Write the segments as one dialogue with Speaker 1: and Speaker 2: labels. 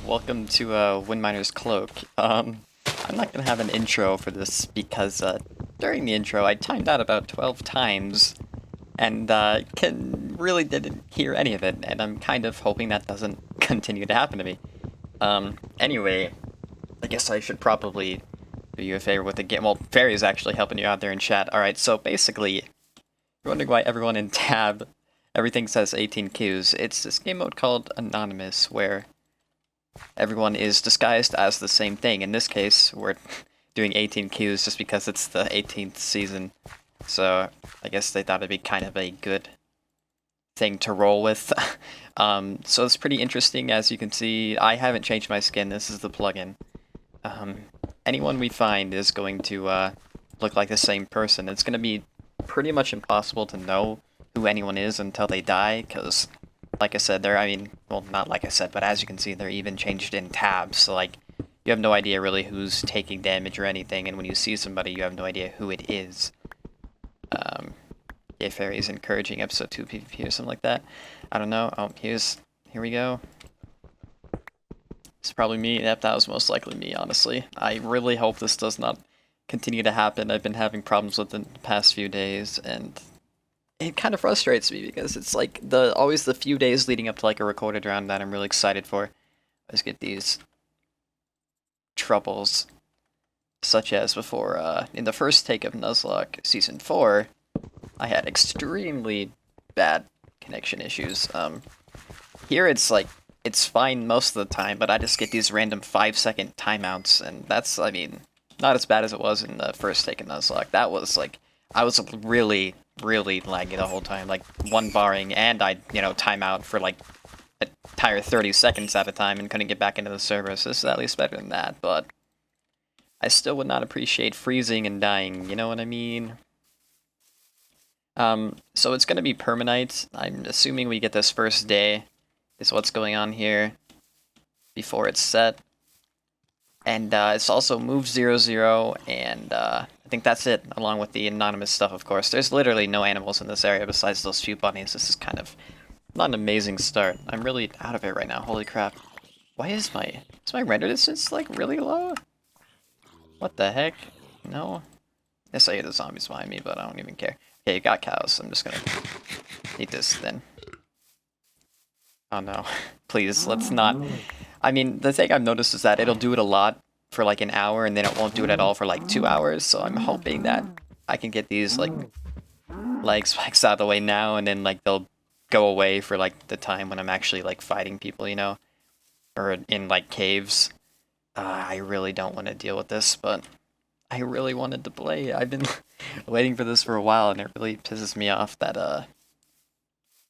Speaker 1: welcome to Miners Cloak. I'm not gonna have an intro for this because during the intro I timed out about 12 times and really didn't hear any of it, and I'm kind of hoping that doesn't continue to happen to me. Anyway, I guess I should probably do you a favor with the game. Well, Fairy's actually helping you out there in chat. Alright, so basically, you're wondering why everyone in tab, everything says 18Qs. It's this game mode called Anonymous, where everyone is disguised as the same thing. In this case, we're doing 18Qs just because it's the 18th season. So I guess they thought it'd be kind of a good thing to roll with. So it's pretty interesting. As you can see, I haven't changed my skin. This is the plugin. Anyone we find is going to look like the same person. It's going to be pretty much impossible to know who anyone is until they die, because like I said, well, not like I said, but as you can see, they're even changed in tabs, so like, you have no idea really who's taking damage or anything, and when you see somebody, you have no idea who it is. Yeah, Fairy's encouraging episode 2 PvP or something like that. I don't know. Oh, here we go. It's probably me. Yep, that was most likely me, honestly. I really hope this does not continue to happen. I've been having problems with it the past few days, and it kind of frustrates me because it's like always the few days leading up to like a recorded round that I'm really excited for. I just get these troubles, such as before in the first take of Nuzlocke Season 4, I had extremely bad connection issues. Here it's like, it's fine most of the time, but I just get these random 5-second timeouts, and that's, I mean, not as bad as it was in the first take of Nuzlocke. That was like, I was really laggy the whole time, like one barring, and I'd, time out for like an entire 30 seconds at a time and couldn't get back into the server, so this is at least better than that, but I still would not appreciate freezing and dying, you know what I mean? So it's gonna be Permanight. I'm assuming we get this first day, is what's going on here, before it's set. And it's also move 0-0, and I think that's it, along with the anonymous stuff, of course. There's literally no animals in this area besides those few bunnies. This is kind of not an amazing start. I'm really out of it right now, holy crap. Why is my render distance, like, really low? What the heck? No? Yes, I hear the zombies behind me, but I don't even care. Okay, you got cows. I'm just gonna eat this then. Oh no. Please, let's not. I mean, the thing I've noticed is that it'll do it a lot for like an hour, and then it won't do it at all for like 2 hours, so I'm hoping that I can get these like lag spikes out of the way now, and then like they'll go away for like the time when I'm actually like fighting people, or in like caves. I really don't want to deal with this, but I really wanted to play. I've been waiting for this for a while, and it really pisses me off that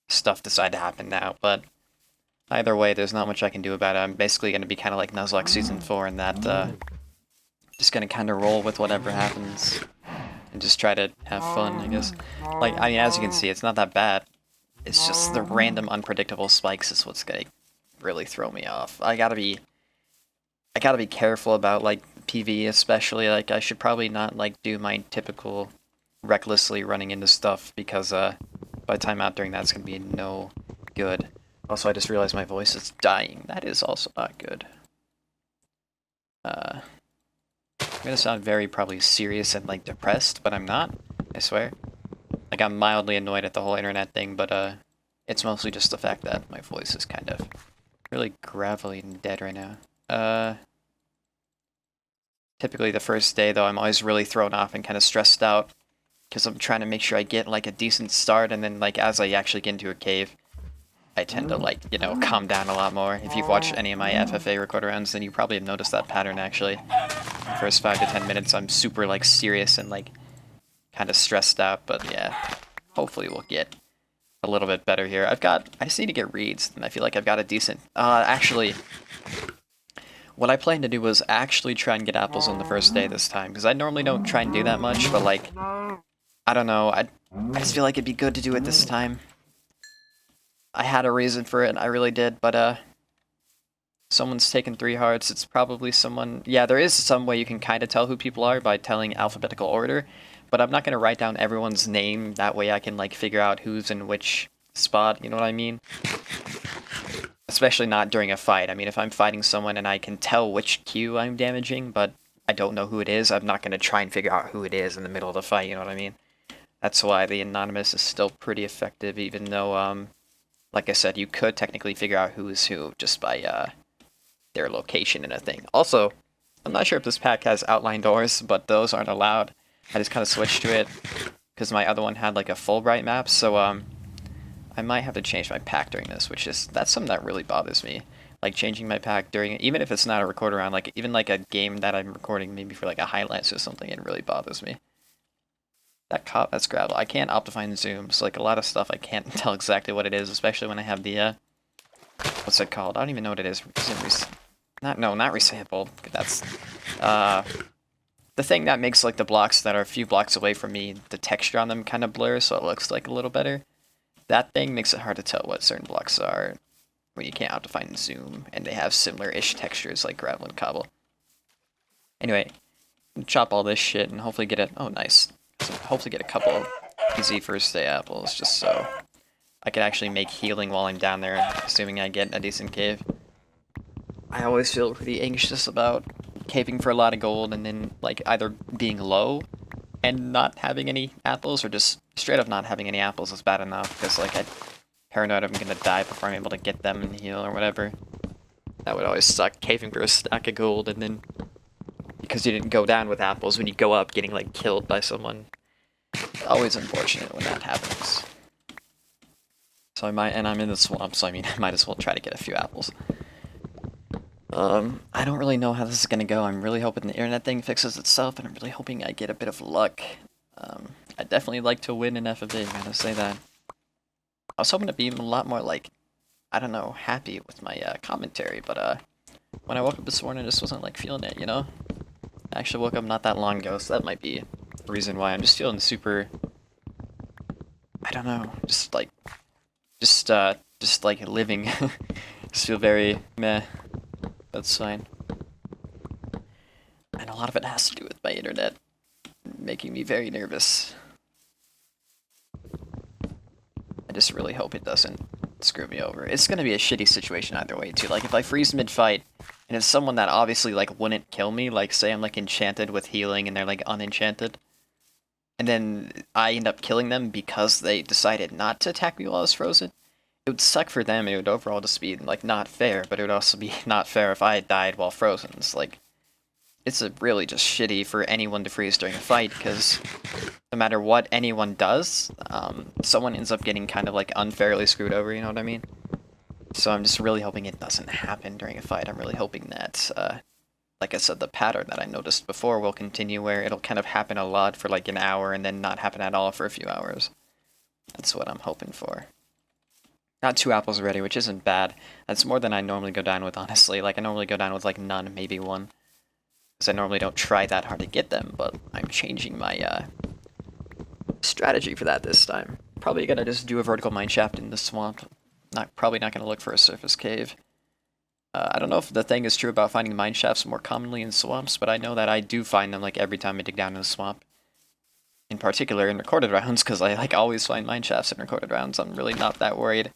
Speaker 1: stuff decided to happen now, but either way, there's not much I can do about it. I'm basically going to be kind of like Nuzlocke Season 4 in that, just going to kind of roll with whatever happens and just try to have fun, I guess. Like, I mean, as you can see, it's not that bad. It's just the random unpredictable spikes is what's going to really throw me off. I gotta be careful about, like, PvE especially. Like, I should probably not, like, do my typical recklessly running into stuff, because, by the time out during that, it's going to be no good. Also, I just realized my voice is dying. That is also not good. I'm gonna sound very probably serious and, like, depressed, but I'm not, I swear. Like, I'm mildly annoyed at the whole internet thing, but, it's mostly just the fact that my voice is kind of really gravelly and dead right now. Typically the first day, though, I'm always really thrown off and kind of stressed out, because I'm trying to make sure I get, like, a decent start, and then, like, as I actually get into a cave, I tend to, like, calm down a lot more. If you've watched any of my FFA recorder rounds, then you probably have noticed that pattern, actually. The first 5 to 10 minutes, I'm super, like, serious and, like, kind of stressed out, but yeah, hopefully we'll get a little bit better here. I just need to get reads, and I feel like I've got a decent, actually, what I planned to do was actually try and get apples on the first day this time, because I normally don't try and do that much, but, like, I don't know, I just feel like it'd be good to do it this time. I had a reason for it, I really did, but, someone's taken 3 hearts. It's probably someone. Yeah, there is some way you can kind of tell who people are by telling alphabetical order, but I'm not going to write down everyone's name. That way I can, like, figure out who's in which spot, you know what I mean? Especially not during a fight. I mean, if I'm fighting someone and I can tell which Q I'm damaging, but I don't know who it is, I'm not going to try and figure out who it is in the middle of the fight, you know what I mean? That's why the anonymous is still pretty effective, even though, like I said, you could technically figure out who is who just by their location in a thing. Also, I'm not sure if this pack has outline doors, but those aren't allowed. I just kind of switched to it because my other one had like a Fullbright map, so I might have to change my pack during this, that's something that really bothers me. Like changing my pack during, even if it's not a record round, like even like a game that I'm recording maybe for like a highlights or something, it really bothers me. That's gravel. I can't Optifine Zoom, so like a lot of stuff I can't tell exactly what it is, especially when I have the, what's it called? I don't even know what it is. Not resampled. That's, the thing that makes like the blocks that are a few blocks away from me, the texture on them kind of blurs, so it looks like a little better. That thing makes it hard to tell what certain blocks are when you can't Optifine Zoom, and they have similar-ish textures like gravel and cobble. Anyway, chop all this shit and hopefully get it. Oh, nice. So hopefully get a couple easy first day apples, just so I can actually make healing while I'm down there, assuming I get a decent cave. I always feel pretty anxious about caving for a lot of gold and then like either being low and not having any apples, or just straight up not having any apples is bad enough, because like I'm paranoid I'm gonna die before I'm able to get them and heal or whatever. That would always suck, caving for a stack of gold and then because you didn't go down with apples, when you go up getting like killed by someone. Always unfortunate when that happens. So I'm in the swamp, so I mean I might as well try to get a few apples. I don't really know how this is gonna go. I'm really hoping the internet thing fixes itself, and I'm really hoping I get a bit of luck. I'd definitely like to win an FFA, I gotta say that. I was hoping to be a lot more, like, I don't know, happy with my commentary, but when I woke up this morning, I just wasn't, like, feeling it, you know? I actually woke up not that long ago, so that might be the reason why. I'm just feeling super, I don't know, just like living. Just feel very meh. That's fine. And a lot of it has to do with my internet making me very nervous. I just really hope it doesn't screw me over. It's gonna be a shitty situation either way too. Like if I freeze mid-fight and it's someone that obviously like wouldn't kill me, like say I'm like enchanted with healing and they're like unenchanted, and then I end up killing them because they decided not to attack me while I was frozen, it would suck for them. It would overall just be like not fair, but it would also be not fair if I died while frozen. It's like, it's really just shitty for anyone to freeze during a fight, because no matter what anyone does, someone ends up getting kind of like unfairly screwed over, you know what I mean? So I'm just really hoping it doesn't happen during a fight. I'm really hoping that, like I said, the pattern that I noticed before will continue, where it'll kind of happen a lot for like an hour and then not happen at all for a few hours. That's what I'm hoping for. Got 2 apples already, which isn't bad. That's more than I normally go down with, honestly. Like, I normally go down with, like, none, maybe 1. Because I normally don't try that hard to get them, but I'm changing my, strategy for that this time. Probably gonna just do a vertical mineshaft in the swamp. Probably not gonna look for a surface cave. I don't know if the thing is true about finding mineshafts more commonly in swamps, but I know that I do find them, like, every time I dig down in the swamp. In particular in recorded rounds, because I like always find mineshafts in recorded rounds. I'm really not that worried.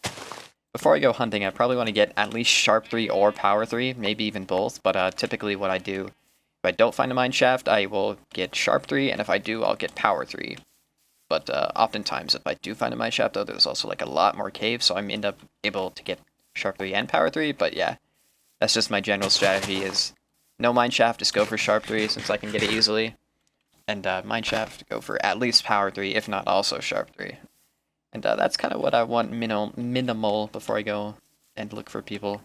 Speaker 1: Before I go hunting, I probably want to get at least Sharp 3 or Power 3, maybe even both, but typically what I do, if I don't find a mineshaft, I will get Sharp 3, and if I do, I'll get Power 3. But oftentimes, if I do find a mineshaft, though, there's also like a lot more caves, so I end up able to get Sharp 3 and Power 3, but yeah, that's just my general strategy is no mineshaft, just go for Sharp 3 since I can get it easily. And mineshaft, go for at least Power 3, if not also Sharp 3. And that's kind of what I want minimal before I go and look for people.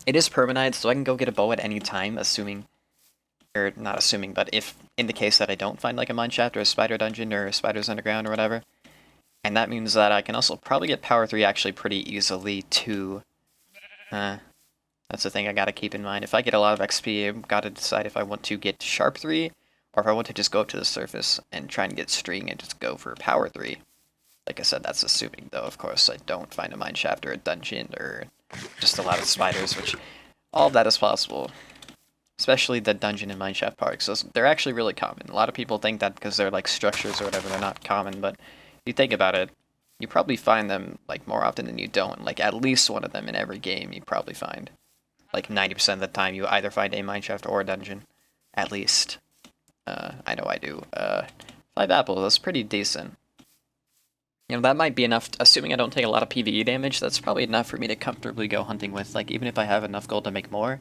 Speaker 1: It is Permanight, so I can go get a bow at any time, assuming, or not assuming, but if in the case that I don't find like a mineshaft or a spider dungeon or a spider's underground or whatever. And that means that I can also probably get Power 3 actually pretty easily too. That's the thing I gotta keep in mind. If I get a lot of XP, I've gotta decide if I want to get Sharp 3, or if I want to just go up to the surface and try and get string and just go for Power 3. Like I said, that's assuming, though, of course, I don't find a mineshaft or a dungeon or just a lot of spiders, which all of that is possible. Especially the dungeon and mineshaft parks. So they're actually really common. A lot of people think that because they're like structures or whatever, they're not common, but if you think about it, You probably find them like more often than you don't. Like at least one of them in every game you probably find. Like 90% of the time you either find a mineshaft or a dungeon. At least. I know I do. 5 apples, that's pretty decent. You know, that might be enough, assuming I don't take a lot of PvE damage, that's probably enough for me to comfortably go hunting with, like, even if I have enough gold to make more.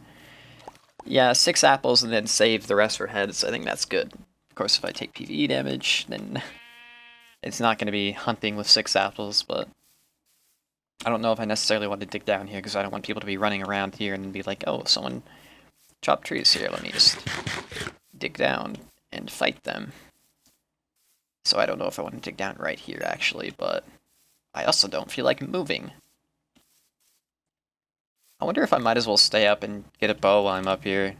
Speaker 1: Yeah, 6 apples and then save the rest for heads, I think that's good. Of course, if I take PvE damage, then it's not going to be hunting with 6 apples, but I don't know if I necessarily want to dig down here, because I don't want people to be running around here and be like, oh, someone chopped trees here, let me just dig down and fight them. So I don't know if I want to dig down right here, actually, but I also don't feel like moving. I wonder if I might as well stay up and get a bow while I'm up here.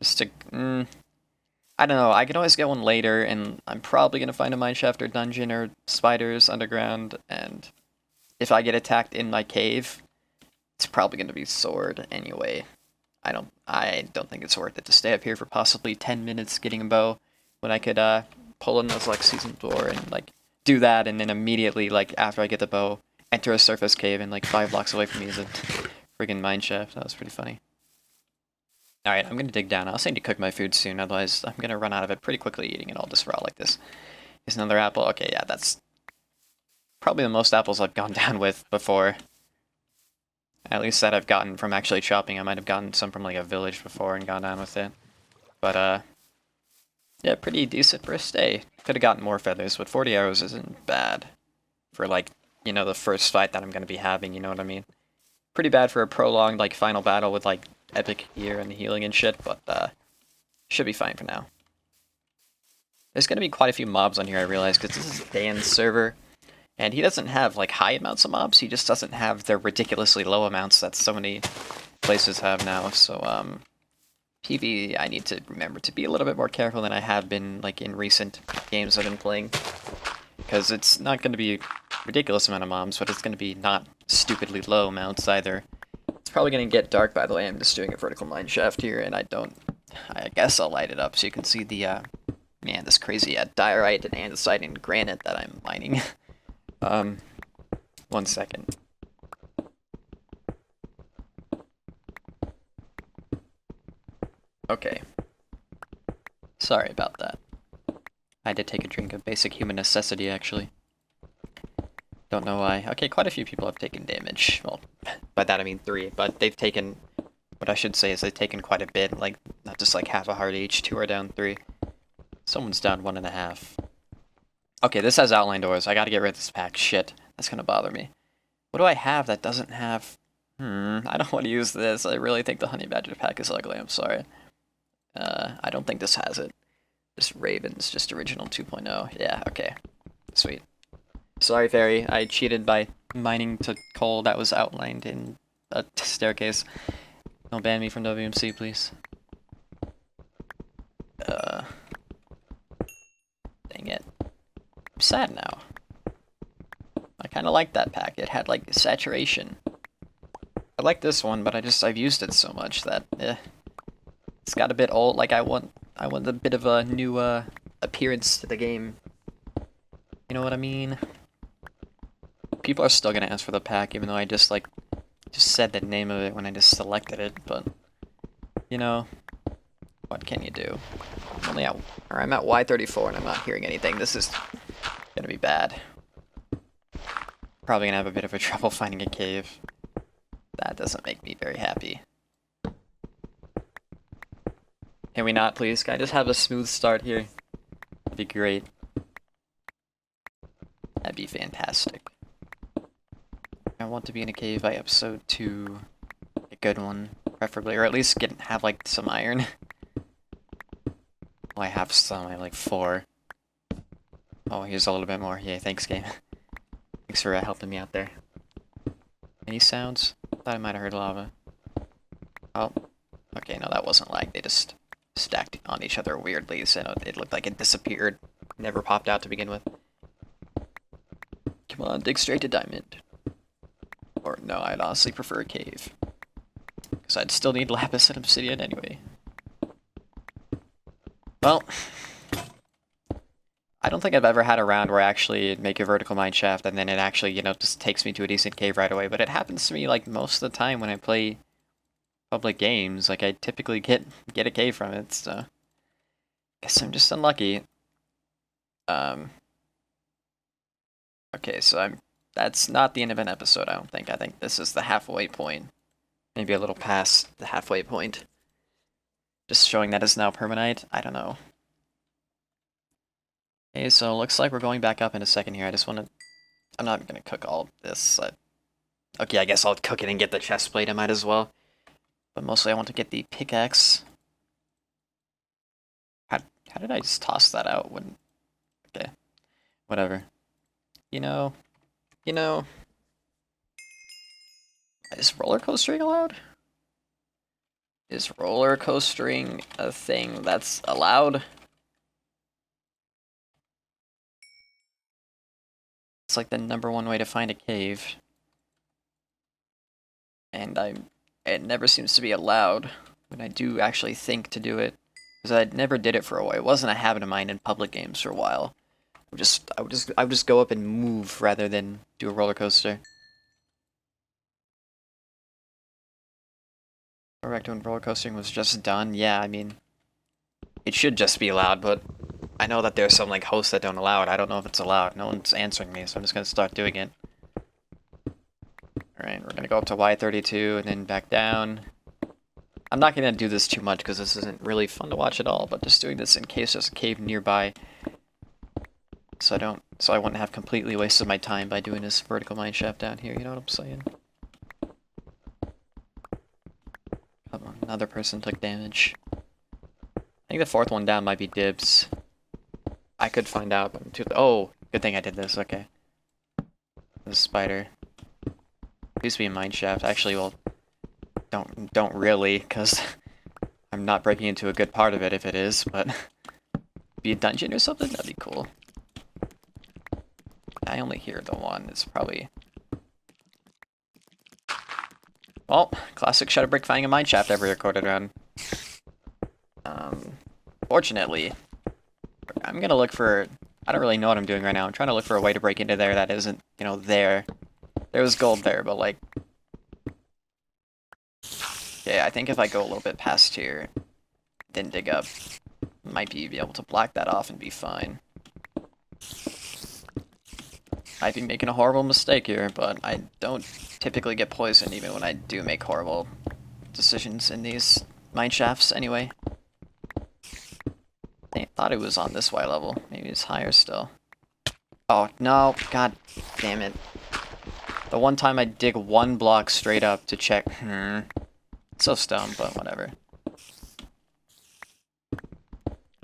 Speaker 1: Just to... I don't know, I can always get one later, and I'm probably going to find a mineshaft or dungeon or spiders underground, and if I get attacked in my cave, it's probably going to be sword anyway. I don't think it's worth it to stay up here for possibly 10 minutes getting a bow, when I could, pull in those like season door and like do that, and then immediately like after I get the bow, enter a surface cave and like 5 blocks away from me is a friggin' mineshaft. That was pretty funny. All right, I'm gonna dig down. I also need to cook my food soon, otherwise I'm gonna run out of it pretty quickly eating it all just raw like this. Here's another apple. Okay, yeah, that's probably the most apples I've gone down with before. At least that I've gotten from actually chopping. I might have gotten some from like a village before and gone down with it. But yeah, pretty decent for a stay. Could have gotten more feathers, but 40 arrows isn't bad for, like, you know, the first fight that I'm going to be having, you know what I mean? Pretty bad for a prolonged, like, final battle with, like, epic gear and healing and shit, but, should be fine for now. There's going to be quite a few mobs on here, I realize, because this is Dan's server, and he doesn't have, like, high amounts of mobs, he just doesn't have the ridiculously low amounts that so many places have now, so, PvE, I need to remember to be a little bit more careful than I have been, like, in recent games I've been playing. Because it's not going to be a ridiculous amount of mobs, but it's going to be not stupidly low amounts either. It's probably going to get dark, by the way. I'm just doing a vertical mineshaft here, and I guess I'll light it up so you can see the, man, this crazy diorite and andesite and granite that I'm mining. 1 second. Okay. Sorry about that. I did take a drink of basic human necessity, actually. Don't know why. Okay, quite a few people have taken damage. Well, by that I mean 3, but they've taken... What I should say is they've taken quite a bit, like, not just like half a heart each. 2 are down 3. Someone's down 1.5. Okay, this has outline doors. I gotta get rid of this pack. Shit, that's gonna bother me. What do I have that doesn't have... I don't want to use this. I really think the honey badger pack is ugly, I'm sorry. I don't think this has it. This Raven's just original 2.0. Yeah, okay. Sweet. Sorry, Fairy. I cheated by mining to coal that was outlined in a staircase. Don't ban me from WMC, please. Dang it. I'm sad now. I kind of like that pack. It had, like, saturation. I like this one, but I've used it so much that, it's got a bit old. Like, I want a bit of a new, appearance to the game. You know what I mean? People are still gonna ask for the pack, even though I just said the name of it when I just selected it, but, you know, what can you do? I'm at Y34 and I'm not hearing anything. This is gonna be bad. Probably gonna have a bit of a trouble finding a cave. That doesn't make me very happy. Can we not, please? Can I just have a smooth start here? That'd be great. That'd be fantastic. I want to be in a cave by episode 2. A good one, preferably. Or at least have, like, some iron. Well, I have some. I have, like, 4. Oh, here's a little bit more. Yay, thanks, game. Thanks for helping me out there. Any sounds? Thought I might have heard lava. Oh. Okay, no, that wasn't lag. They just stacked on each other weirdly, so it looked like it disappeared. Never popped out to begin with. Come on, dig straight to diamond. Or no, I'd honestly prefer a cave. Because I'd still need lapis and obsidian anyway. Well, I don't think I've ever had a round where I actually make a vertical mine shaft and then it actually, you know, just takes me to a decent cave right away. But it happens to me like most of the time when I play public games. Like I typically get a cave from it. So guess I'm just unlucky. Okay, so that's not the end of an episode, I don't think. I think this is the halfway point. Maybe a little past the halfway point. Just showing that it's now Permanite. I don't know. Okay, so looks like we're going back up in a second here. I'm not gonna cook all of this. Okay, I guess I'll cook it and get the chest plate. I might as well. But mostly I want to get the pickaxe. How did I just toss that out? Okay, whatever. You know, is roller coastering allowed? Is roller coastering a thing that's allowed? It's like the #1 way to find a cave. And it never seems to be allowed when I do actually think to do it. Because I never did it for a while. It wasn't a habit of mine in public games for a while. I would just go up and move rather than do a roller coaster. Back to when roller coastering was just done. Yeah, I mean, it should just be allowed, but I know that there's some like hosts that don't allow it. I don't know if it's allowed. No one's answering me, so I'm just gonna start doing it. Alright, we're gonna go up to Y32 and then back down. I'm not gonna do this too much because this isn't really fun to watch at all, but just doing this in case there's a cave nearby. So I wouldn't have completely wasted my time by doing this vertical mine shaft down here, you know what I'm saying? Come on, another person took damage. I think the fourth one down might be dibs. I could find out, but I'm too... Oh, good thing I did this, okay. The spider. It used to be a mine shaft. Actually, well, don't really, because I'm not breaking into a good part of it if it is, but... Be a dungeon or something? That'd be cool. I only hear the one. It's probably... Well, classic ShutUpBrick finding a mine shaft every recorded run. Fortunately, I'm gonna look for... I don't really know what I'm doing right now. I'm trying to look for a way to break into there that isn't, you know, there. There was gold there, but like... Yeah, I think if I go a little bit past here, then dig up, might be able to block that off and be fine. Might be making a horrible mistake here, but I don't typically get poisoned even when I do make horrible decisions in these mine shafts anyway. I thought it was on this Y level. Maybe it's higher still. Oh, no. God damn it. The one time I dig one block straight up to check. It's so dumb, but whatever.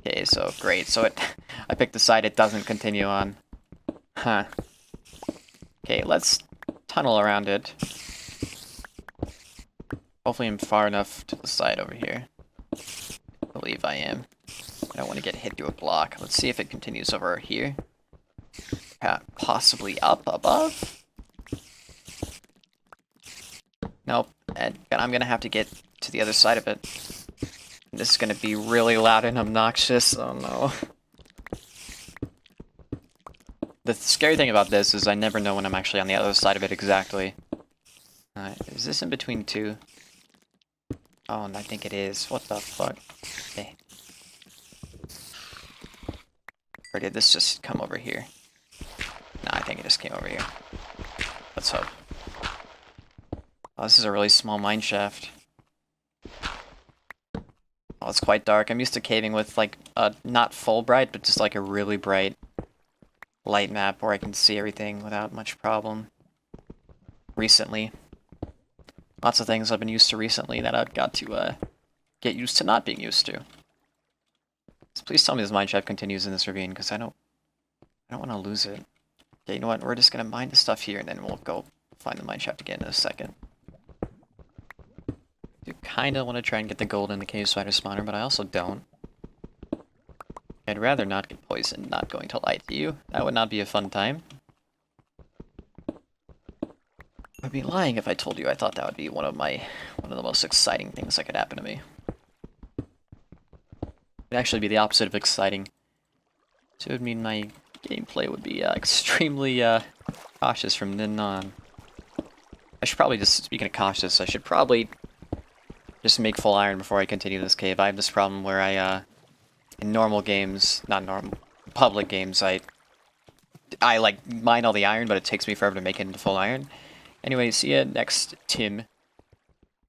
Speaker 1: Okay, so great. So I picked the side it doesn't continue on. Huh. Okay, let's tunnel around it. Hopefully I'm far enough to the side over here. I believe I am. I don't want to get hit through a block. Let's see if it continues over here. Possibly up above? Nope. And I'm going to have to get to the other side of it. This is going to be really loud and obnoxious. Oh no. The scary thing about this is I never know when I'm actually on the other side of it exactly. Is this in between two? Oh, and I think it is. What the fuck? Okay. Or did this just come over here? No, I think it just came over here. Let's hope. Oh, this is a really small mine shaft. Oh, it's quite dark. I'm used to caving with, like, not Fullbright, but just, like, a really bright light map where I can see everything without much problem. Recently. Lots of things I've been used to recently that I've got to, get used to not being used to. So please tell me this mine shaft continues in this ravine, because I don't want to lose it. Okay, you know what? We're just going to mine the stuff here, and then we'll go find the mine shaft again in a second. I do kind of want to try and get the gold in the cave spider spawner, but I also don't. I'd rather not get poisoned, not going to lie to you. That would not be a fun time. I'd be lying if I told you I thought that would be one of the most exciting things that could happen to me. It'd actually be the opposite of exciting. So it would mean my gameplay would be extremely cautious from then on. I should probably just, speaking of cautious, I should probably just make full iron before I continue this cave. I have this problem where in normal games, not normal, public games, I like mine all the iron, but it takes me forever to make it into full iron. Anyway, see ya next Tim.